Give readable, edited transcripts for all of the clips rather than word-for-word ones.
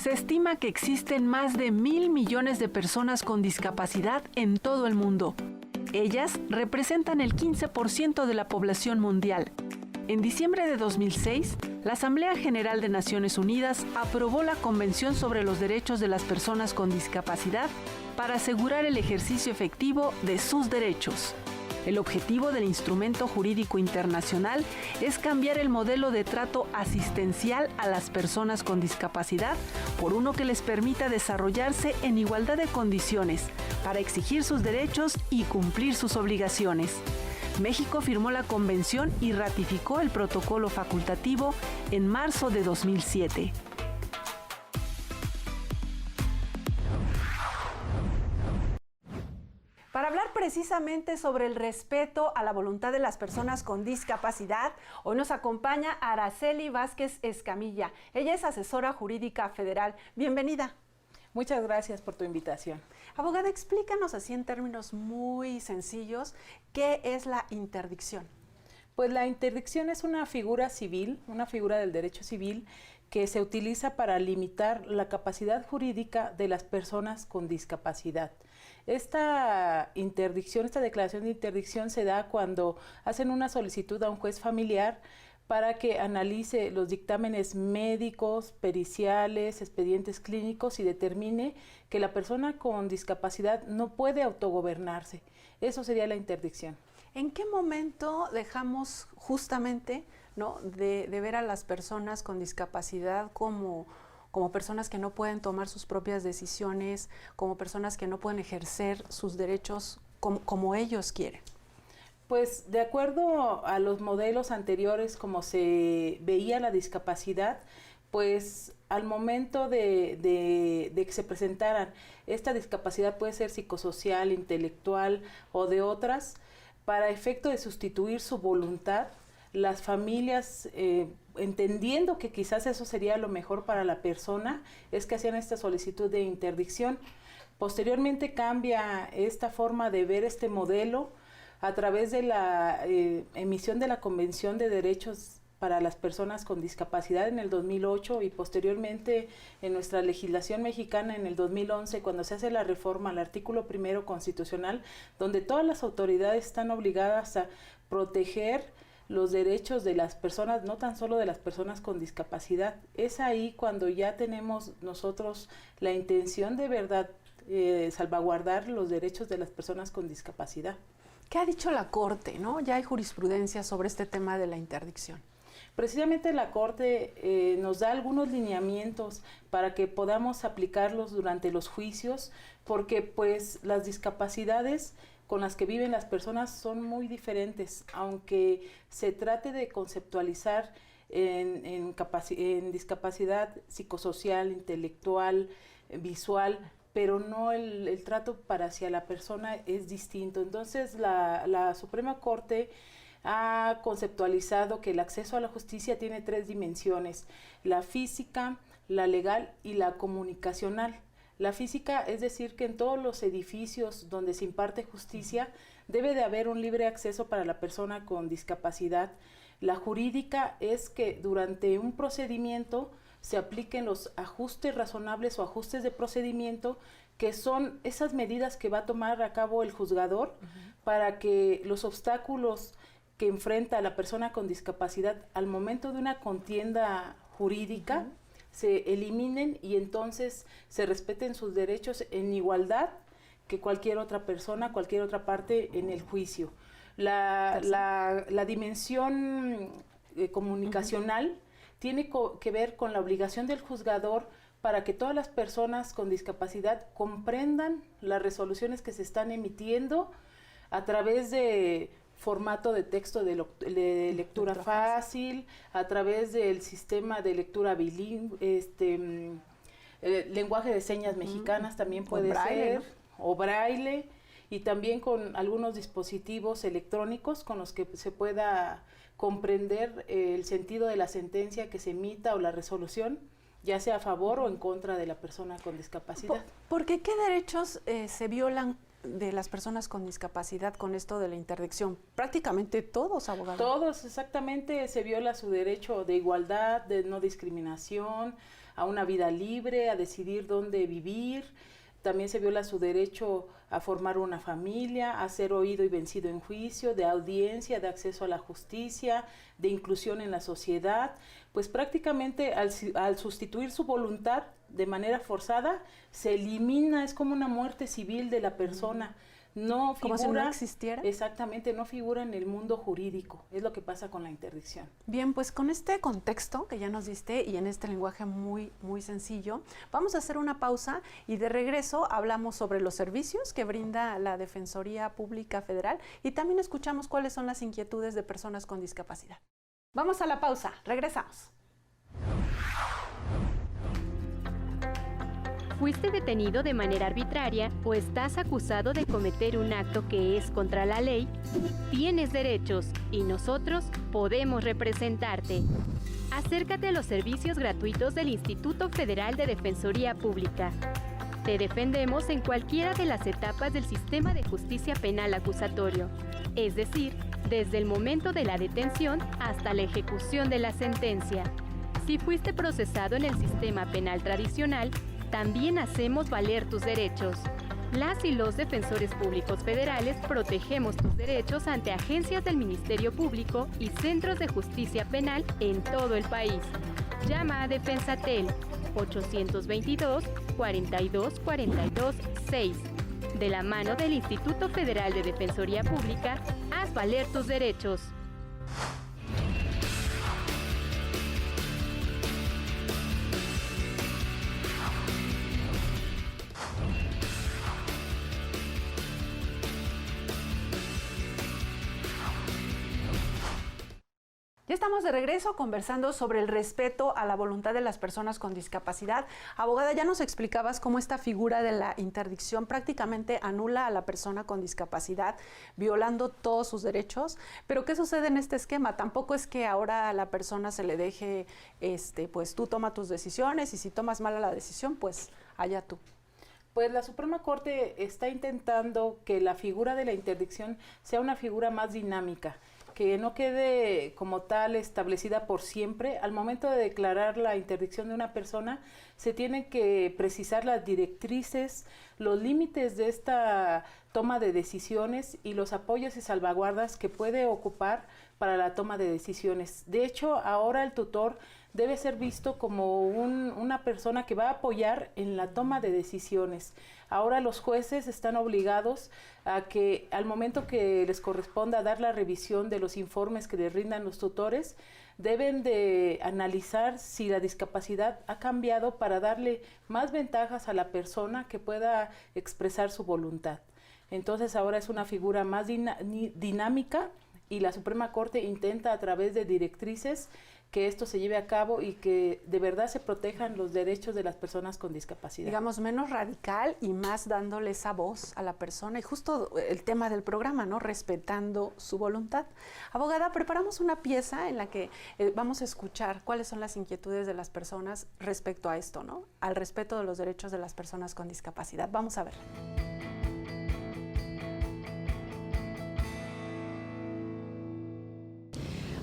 Se estima que existen más de 1.000 millones de personas con discapacidad en todo el mundo. Ellas representan el 15% de la población mundial. En diciembre de 2006, la Asamblea General de Naciones Unidas aprobó la Convención sobre los Derechos de las Personas con Discapacidad para asegurar el ejercicio efectivo de sus derechos. El objetivo del instrumento jurídico internacional es cambiar el modelo de trato asistencial a las personas con discapacidad por uno que les permita desarrollarse en igualdad de condiciones para exigir sus derechos y cumplir sus obligaciones. México firmó la convención y ratificó el protocolo facultativo en marzo de 2007. Para hablar precisamente sobre el respeto a la voluntad de las personas con discapacidad, hoy nos acompaña Araceli Vázquez Escamilla. Ella es asesora jurídica federal. Bienvenida. Muchas gracias por tu invitación. Abogada, explícanos así en términos muy sencillos, ¿qué es la interdicción? Pues la interdicción es una figura civil, una figura del derecho civil que se utiliza para limitar la capacidad jurídica de las personas con discapacidad. Esta interdicción, esta declaración de interdicción se da cuando hacen una solicitud a un juez familiar para que analice los dictámenes médicos, periciales, expedientes clínicos y determine que la persona con discapacidad no puede autogobernarse. Eso sería la interdicción. ¿En qué momento dejamos justamente, ¿no?, de ver a las personas con discapacidad como personas que no pueden tomar sus propias decisiones, como personas que no pueden ejercer sus derechos como ellos quieren? Pues de acuerdo a los modelos anteriores, como se veía la discapacidad, pues al momento de que se presentaran, esta discapacidad puede ser psicosocial, intelectual o de otras, para efecto de sustituir su voluntad, las familias, entendiendo que quizás eso sería lo mejor para la persona, es que hacían esta solicitud de interdicción. Posteriormente cambia esta forma de ver este modelo a través de la emisión de la Convención de Derechos para las Personas con Discapacidad en el 2008 y posteriormente en nuestra legislación mexicana en el 2011, cuando se hace la reforma al artículo 1 constitucional, donde todas las autoridades están obligadas a proteger los derechos de las personas, no tan solo de las personas con discapacidad. Es ahí cuando ya tenemos nosotros la intención de verdad salvaguardar los derechos de las personas con discapacidad. ¿Qué ha dicho la Corte, no? Ya hay jurisprudencia sobre este tema de la interdicción. Precisamente la Corte nos da algunos lineamientos para que podamos aplicarlos durante los juicios, porque pues las discapacidades con las que viven las personas son muy diferentes, aunque se trate de conceptualizar en discapacidad psicosocial, intelectual, visual, pero no el trato para hacia la persona es distinto. Entonces la Suprema Corte ha conceptualizado que el acceso a la justicia tiene 3 dimensiones: la física, la legal y la comunicacional. La física es decir que en todos los edificios donde se imparte justicia debe de haber un libre acceso para la persona con discapacidad. La jurídica es que durante un procedimiento se apliquen los ajustes razonables o ajustes de procedimiento, que son esas medidas que va a tomar a cabo el juzgador para que los obstáculos que enfrenta a la persona con discapacidad al momento de una contienda jurídica se eliminen y entonces se respeten sus derechos en igualdad que cualquier otra persona, cualquier otra parte en el juicio. La dimensión comunicacional tiene que ver con la obligación del juzgador para que todas las personas con discapacidad comprendan las resoluciones que se están emitiendo a través de formato de texto de lectura fácil, a través del sistema de lectura bilingüe, lenguaje de señas mexicanas también puede ser, o braille, y también con algunos dispositivos electrónicos con los que se pueda comprender el sentido de la sentencia que se emita o la resolución, ya sea a favor o en contra de la persona con discapacidad. ¿Por qué derechos se violan de las personas con discapacidad con esto de la interdicción? Prácticamente todos, abogado. Todos, exactamente, se viola su derecho de igualdad, de no discriminación, a una vida libre, a decidir dónde vivir. También se viola su derecho a formar una familia, a ser oído y vencido en juicio, de audiencia, de acceso a la justicia, de inclusión en la sociedad. Pues prácticamente al sustituir su voluntad de manera forzada, se elimina, es como una muerte civil de la persona. No figura, como si no existiera. Exactamente, no figura en el mundo jurídico. Es lo que pasa con la interdicción. Bien, pues con este contexto que ya nos diste y en este lenguaje muy sencillo, vamos a hacer una pausa y de regreso hablamos sobre los servicios que brinda la Defensoría Pública Federal y también escuchamos cuáles son las inquietudes de personas con discapacidad. Vamos a la pausa, regresamos. ¿Fuiste detenido de manera arbitraria o estás acusado de cometer un acto que es contra la ley? Tienes derechos y nosotros podemos representarte. Acércate a los servicios gratuitos del Instituto Federal de Defensoría Pública. Te defendemos en cualquiera de las etapas del sistema de justicia penal acusatorio, es decir, desde el momento de la detención hasta la ejecución de la sentencia. Si fuiste procesado en el sistema penal tradicional, también hacemos valer tus derechos. Las y los defensores públicos federales protegemos tus derechos ante agencias del Ministerio Público y centros de justicia penal en todo el país. Llama a Defensatel 822-42-42-6. De la mano del Instituto Federal de Defensoría Pública, haz valer tus derechos. Ya estamos de regreso conversando sobre el respeto a la voluntad de las personas con discapacidad. Abogada, ya nos explicabas cómo esta figura de la interdicción prácticamente anula a la persona con discapacidad, violando todos sus derechos. Pero ¿qué sucede en este esquema? Tampoco es que ahora a la persona se le deje, pues tú toma tus decisiones y si tomas mala la decisión, pues allá tú. Pues la Suprema Corte está intentando que la figura de la interdicción sea una figura más dinámica, que no quede como tal establecida por siempre. Al momento de declarar la interdicción de una persona, se tienen que precisar las directrices, los límites de esta toma de decisiones y los apoyos y salvaguardas que puede ocupar para la toma de decisiones. De hecho, ahora el tutor debe ser visto como una persona que va a apoyar en la toma de decisiones. Ahora los jueces están obligados a que al momento que les corresponda dar la revisión de los informes que les rindan los tutores, deben de analizar si la discapacidad ha cambiado para darle más ventajas a la persona que pueda expresar su voluntad. Entonces ahora es una figura más dinámica y la Suprema Corte intenta a través de directrices que esto se lleve a cabo y que de verdad se protejan los derechos de las personas con discapacidad. Digamos, menos radical y más dándole esa voz a la persona y justo el tema del programa, ¿no? Respetando su voluntad. Abogada, preparamos una pieza en la que vamos a escuchar cuáles son las inquietudes de las personas respecto a esto, ¿no? Al respeto de los derechos de las personas con discapacidad. Vamos a ver.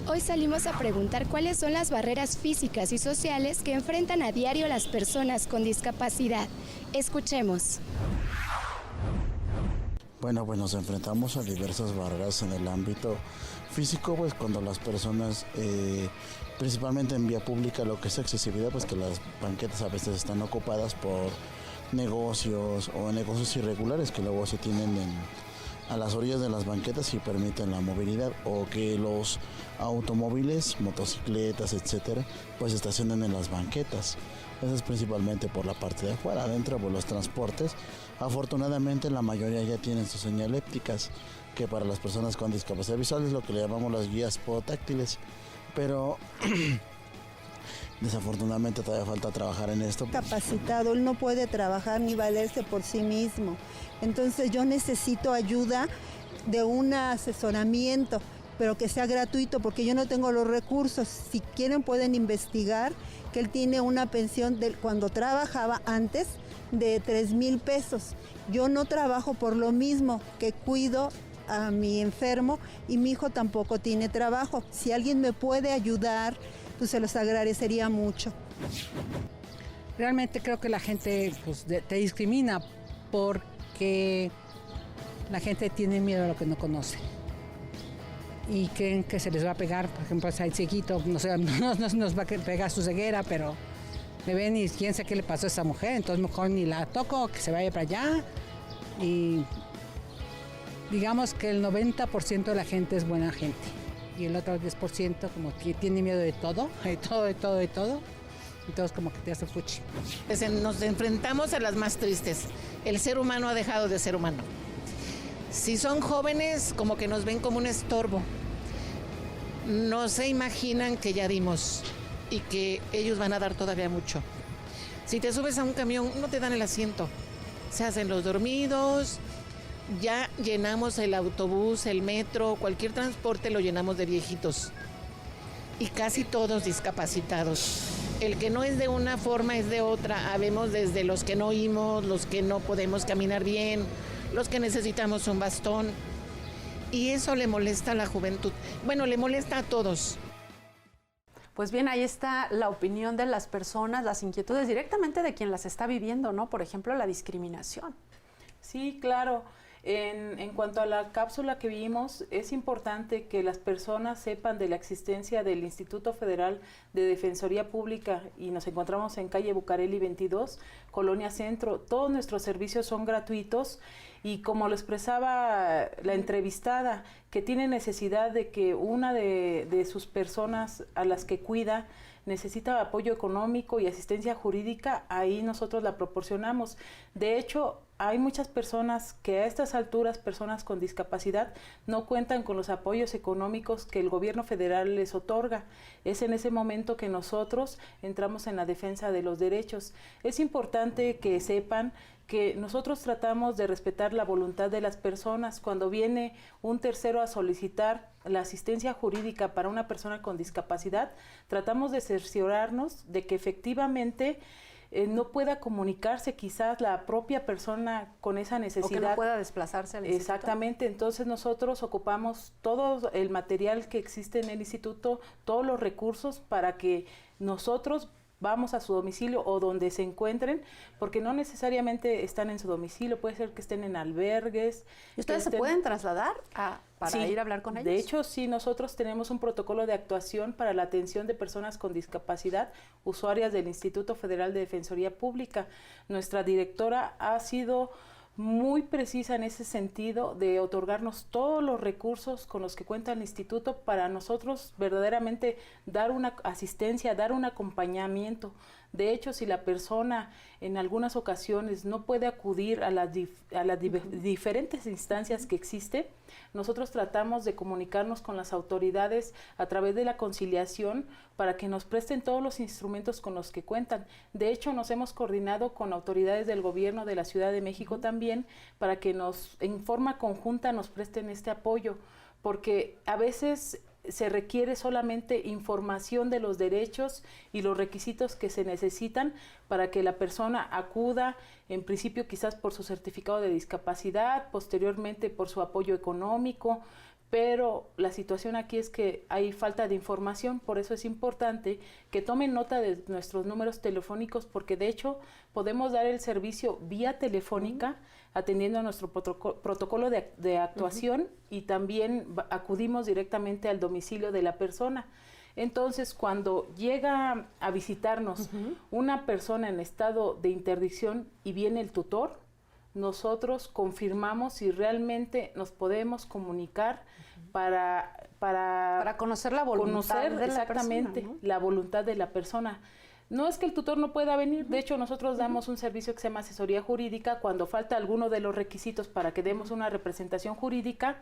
Hoy salimos a preguntar cuáles son las barreras físicas y sociales que enfrentan a diario las personas con discapacidad. Escuchemos. Bueno, pues nos enfrentamos a diversas barreras en el ámbito físico, pues cuando las personas, principalmente en vía pública, lo que es accesibilidad, pues que las banquetas a veces están ocupadas por negocios o negocios irregulares que luego se tienen a las orillas de las banquetas y permiten la movilidad, o que los automóviles, motocicletas, etcétera, pues estacionan en las banquetas. Eso es principalmente por la parte de afuera. Adentro, pues los transportes, afortunadamente la mayoría ya tienen sus señalépticas, que para las personas con discapacidad visual es lo que le llamamos las guías podotáctiles, pero desafortunadamente todavía falta trabajar en esto. Capacitado, él no puede trabajar ni valerse por sí mismo. Entonces yo necesito ayuda de un asesoramiento, pero que sea gratuito porque yo no tengo los recursos. Si quieren pueden investigar que él tiene una pensión de cuando trabajaba antes de 3,000 pesos. Yo no trabajo por lo mismo, que cuido a mi enfermo y mi hijo tampoco tiene trabajo. Si alguien me puede ayudar, pues se los agradecería mucho. Realmente creo que la gente pues, te discrimina porque la gente tiene miedo a lo que no conoce. Y creen que se les va a pegar, por ejemplo, si hay cieguito, no sé, nos va a pegar su ceguera, pero me ven y quién sabe qué le pasó a esa mujer, entonces mejor ni la toco, que se vaya para allá. Y digamos que el 90% de la gente es buena gente. Y el otro 10% como que tiene miedo de todo. Entonces como que te hace fuchi. Nos enfrentamos a las más tristes. El ser humano ha dejado de ser humano. Si son jóvenes, como que nos ven como un estorbo. No se imaginan que ya dimos y que ellos van a dar todavía mucho. Si te subes a un camión, no te dan el asiento. Se hacen los dormidos. Ya llenamos el autobús, el metro, cualquier transporte lo llenamos de viejitos. Y casi todos discapacitados. El que no es de una forma es de otra. Habemos desde los que no oímos, los que no podemos caminar bien, los que necesitamos un bastón. Y eso le molesta a la juventud. Bueno, le molesta a todos. Pues bien, ahí está la opinión de las personas, las inquietudes directamente de quien las está viviendo, ¿no? Por ejemplo, la discriminación. Sí, claro. En cuanto a la cápsula que vimos, es importante que las personas sepan de la existencia del Instituto Federal de Defensoría Pública y nos encontramos en calle Bucareli 22, Colonia Centro. Todos nuestros servicios son gratuitos y como lo expresaba la entrevistada, que tiene necesidad de que una de sus personas a las que cuida necesita apoyo económico y asistencia jurídica, ahí nosotros la proporcionamos. De hecho, hay muchas personas que a estas alturas, personas con discapacidad, no cuentan con los apoyos económicos que el gobierno federal les otorga. Es en ese momento que nosotros entramos en la defensa de los derechos. Es importante que sepan que nosotros tratamos de respetar la voluntad de las personas. Cuando viene un tercero a solicitar la asistencia jurídica para una persona con discapacidad, tratamos de cerciorarnos de que efectivamente no pueda comunicarse quizás la propia persona con esa necesidad. O que no pueda desplazarse al instituto. Exactamente, entonces nosotros ocupamos todo el material que existe en el instituto, todos los recursos para que nosotros vamos a su domicilio o donde se encuentren, porque no necesariamente están en su domicilio, puede ser que estén en albergues. ¿Y ustedes se pueden trasladar para ir a hablar con ellos? De hecho, sí, nosotros tenemos un protocolo de actuación para la atención de personas con discapacidad, usuarias del Instituto Federal de Defensoría Pública. Nuestra directora ha sido muy precisa en ese sentido de otorgarnos todos los recursos con los que cuenta el instituto para nosotros verdaderamente dar una asistencia, dar un acompañamiento. De hecho, si la persona en algunas ocasiones no puede acudir a las diferentes instancias que existe, nosotros tratamos de comunicarnos con las autoridades a través de la conciliación para que nos presten todos los instrumentos con los que cuentan. De hecho, nos hemos coordinado con autoridades del gobierno de la Ciudad de México también para que en forma conjunta nos presten este apoyo, porque a veces se requiere solamente información de los derechos y los requisitos que se necesitan para que la persona acuda, en principio quizás por su certificado de discapacidad, posteriormente por su apoyo económico, pero la situación aquí es que hay falta de información, por eso es importante que tomen nota de nuestros números telefónicos, porque de hecho podemos dar el servicio vía telefónica, atendiendo a nuestro protocolo de actuación y también acudimos directamente al domicilio de la persona. Entonces, cuando llega a visitarnos una persona en estado de interdicción y viene el tutor, nosotros confirmamos si realmente nos podemos comunicar para conocer la voluntad de la persona, ¿no? La voluntad de la persona. No es que el tutor no pueda venir, de hecho nosotros damos un servicio que se llama asesoría jurídica. Cuando falta alguno de los requisitos para que demos una representación jurídica,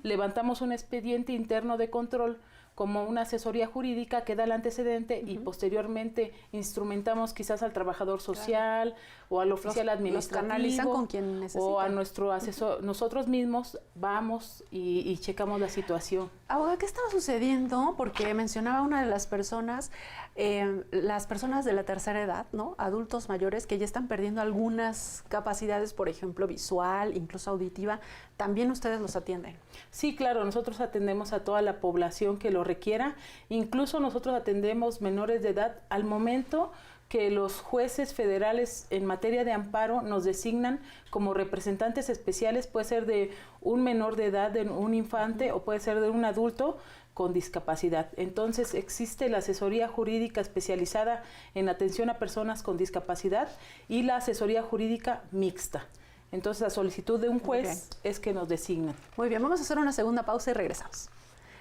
levantamos un expediente interno de control como una asesoría jurídica que da el antecedente y posteriormente instrumentamos quizás al trabajador social o al oficial administrativo. Los canalizan con quien necesitan. O a nuestro asesor. Nosotros mismos vamos y checamos la situación. Abogada, ¿qué estaba sucediendo? Porque mencionaba una de las personas de la tercera edad, ¿no? Adultos mayores que ya están perdiendo algunas capacidades, por ejemplo, visual, incluso auditiva, ¿también ustedes los atienden? Sí, claro, nosotros atendemos a toda la población que lo requiera, incluso nosotros atendemos menores de edad al momento que los jueces federales en materia de amparo nos designan como representantes especiales, puede ser de un menor de edad, de un infante o puede ser de un adulto con discapacidad. Entonces existe la asesoría jurídica especializada en atención a personas con discapacidad y la asesoría jurídica mixta. Entonces a solicitud de un juez es que nos designan. Muy bien, vamos a hacer una segunda pausa y regresamos.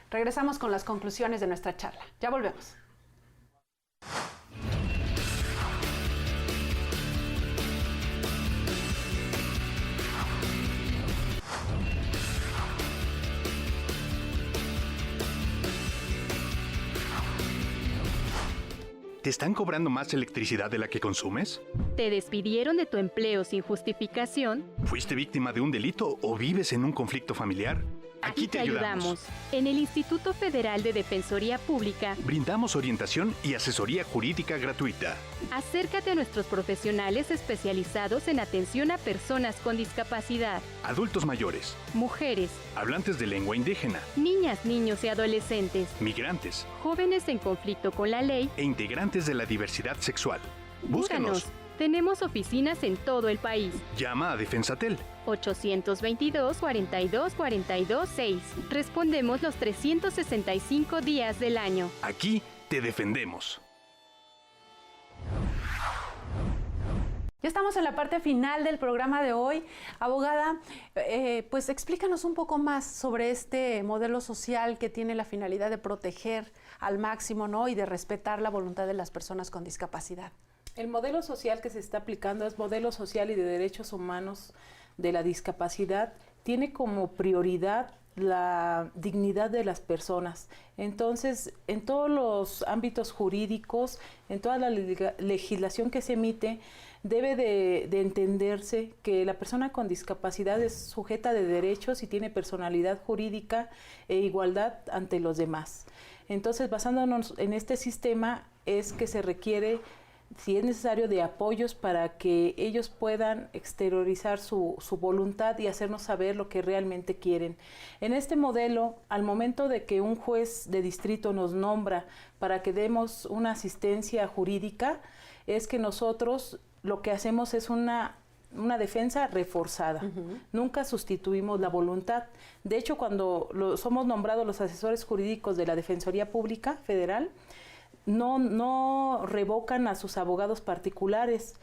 Regresamos con las conclusiones de nuestra charla. Ya volvemos. ¿Te están cobrando más electricidad de la que consumes? ¿Te despidieron de tu empleo sin justificación? ¿Fuiste víctima de un delito o vives en un conflicto familiar? Aquí te ayudamos. En el Instituto Federal de Defensoría Pública brindamos orientación y asesoría jurídica gratuita. Acércate a nuestros profesionales especializados en atención a personas con discapacidad, Adultos mayores, mujeres, hablantes de lengua indígena, niñas, niños y adolescentes, migrantes jóvenes en conflicto con la ley e integrantes de la diversidad sexual. Búscanos. Tenemos oficinas en todo el país. Llama a Defensatel. 822-42-42-6. Respondemos los 365 días del año. Aquí te defendemos. Ya estamos en la parte final del programa de hoy. Abogada, pues explícanos un poco más sobre este modelo social que tiene la finalidad de proteger al máximo, ¿no?, y de respetar la voluntad de las personas con discapacidad. El modelo social que se está aplicando es modelo social y de derechos humanos de la discapacidad. Tiene como prioridad la dignidad de las personas. Entonces, en todos los ámbitos jurídicos, en toda la legislación que se emite, debe de entenderse que la persona con discapacidad es sujeta de derechos y tiene personalidad jurídica e igualdad ante los demás. Entonces, basándonos en este sistema, es que se requiere, si es necesario, de apoyos para que ellos puedan exteriorizar su voluntad y hacernos saber lo que realmente quieren. En este modelo, al momento de que un juez de distrito nos nombra para que demos una asistencia jurídica, es que nosotros lo que hacemos es una defensa reforzada. Nunca sustituimos la voluntad. De hecho, cuando somos nombrados los asesores jurídicos de la Defensoría Pública Federal, no revocan a sus abogados particulares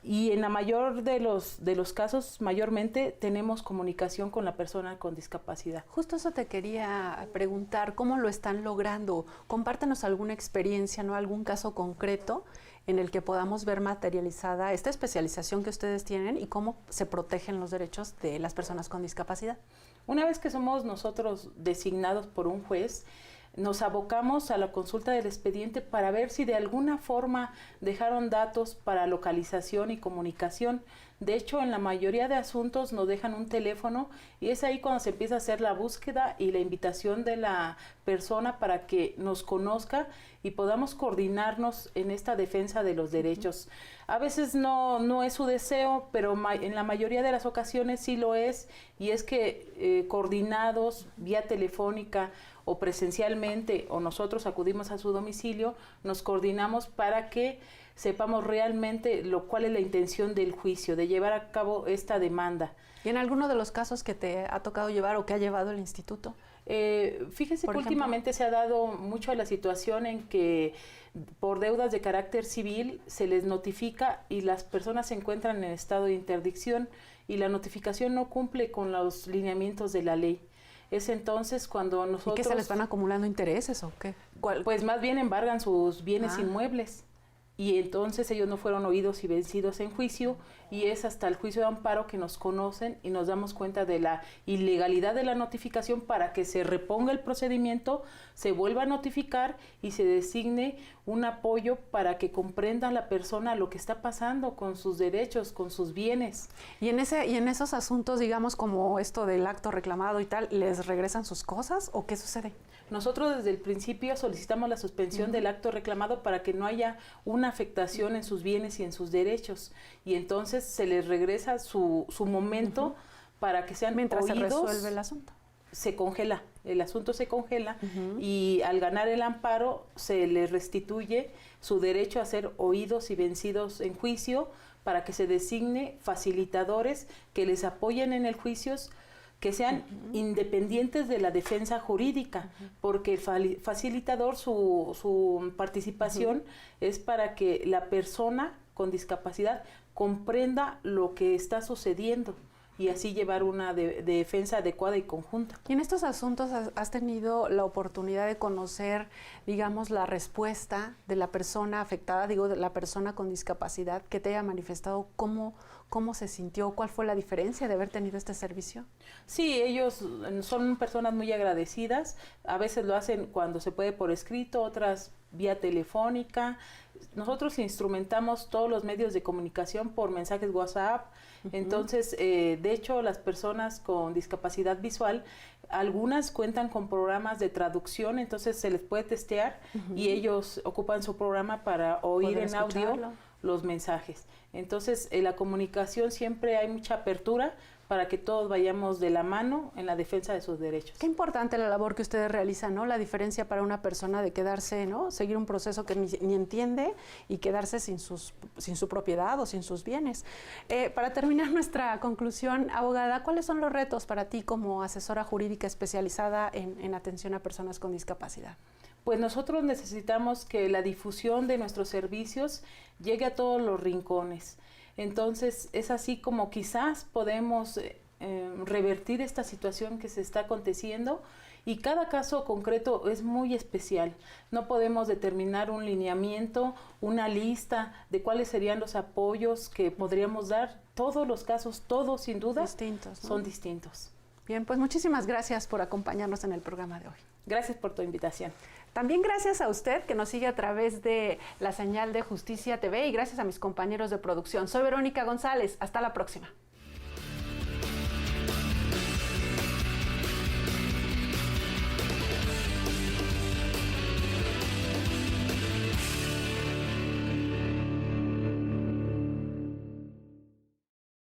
y en la mayor de los casos, mayormente, tenemos comunicación con la persona con discapacidad. Justo eso te quería preguntar, ¿cómo lo están logrando? Compártenos alguna experiencia, ¿no?, algún caso concreto en el que podamos ver materializada esta especialización que ustedes tienen y cómo se protegen los derechos de las personas con discapacidad. Una vez que somos nosotros designados por un juez, nos abocamos a la consulta del expediente para ver si de alguna forma dejaron datos para localización y comunicación. De hecho, en la mayoría de asuntos nos dejan un teléfono y es ahí cuando se empieza a hacer la búsqueda y la invitación de la persona para que nos conozca y podamos coordinarnos en esta defensa de los derechos. A veces no es su deseo, pero en la mayoría de las ocasiones sí lo es, y es que coordinados vía telefónica o presencialmente, o nosotros acudimos a su domicilio, nos coordinamos para que sepamos realmente cuál es la intención del juicio, de llevar a cabo esta demanda. ¿Y en alguno de los casos que te ha tocado llevar o que ha llevado el instituto? Fíjese que últimamente se ha dado mucho la situación en que por deudas de carácter civil se les notifica y las personas se encuentran en estado de interdicción y la notificación no cumple con los lineamientos de la ley. Es entonces cuando nosotros... ¿Y que se les van acumulando intereses o qué? Pues más bien embargan sus bienes inmuebles. Y entonces ellos no fueron oídos y vencidos en juicio, y es hasta el juicio de amparo que nos conocen y nos damos cuenta de la ilegalidad de la notificación para que se reponga el procedimiento, se vuelva a notificar y se designe un apoyo para que comprenda la persona lo que está pasando con sus derechos, con sus bienes. Y en esos asuntos, digamos, como esto del acto reclamado y tal, ¿les regresan sus cosas o qué sucede? Nosotros desde el principio solicitamos la suspensión del acto reclamado para que no haya una afectación en sus bienes y en sus derechos, y entonces se les regresa su momento para que sean mientras oídos. se resuelve el asunto. Se congela, el asunto se congela y al ganar el amparo se le restituye su derecho a ser oídos y vencidos en juicio para que se designe facilitadores que les apoyen en el juicio, que sean independientes de la defensa jurídica, porque el facilitador, su participación es para que la persona con discapacidad comprenda lo que está sucediendo y así llevar una defensa adecuada y conjunta. Y en estos asuntos has tenido la oportunidad de conocer, digamos, la respuesta de la persona afectada, digo, de la persona con discapacidad, que te haya manifestado cómo se sintió, cuál fue la diferencia de haber tenido este servicio. Sí, ellos son personas muy agradecidas, a veces lo hacen cuando se puede por escrito, otras vía telefónica. Nosotros instrumentamos todos los medios de comunicación por mensajes WhatsApp. Entonces, de hecho, las personas con discapacidad visual, algunas cuentan con programas de traducción, entonces se les puede testear y ellos ocupan su programa para oír en audio los mensajes. Entonces, en la comunicación siempre hay mucha apertura para que todos vayamos de la mano en la defensa de sus derechos. Qué importante la labor que ustedes realizan, ¿no? La diferencia para una persona de quedarse, ¿no? Seguir un proceso que ni entiende y quedarse sin su propiedad o sin sus bienes. Para terminar nuestra conclusión, abogada, ¿cuáles son los retos para ti como asesora jurídica especializada en atención a personas con discapacidad? Pues nosotros necesitamos que la difusión de nuestros servicios llegue a todos los rincones. Entonces, es así como quizás podemos revertir esta situación que se está aconteciendo y cada caso concreto es muy especial. No podemos determinar un lineamiento, una lista de cuáles serían los apoyos que podríamos dar. Todos los casos, todos sin duda, distintos, ¿no? Son distintos. Bien, pues muchísimas gracias por acompañarnos en el programa de hoy. Gracias por tu invitación. También gracias a usted que nos sigue a través de la señal de Justicia TV y gracias a mis compañeros de producción. Soy Verónica González. Hasta la próxima.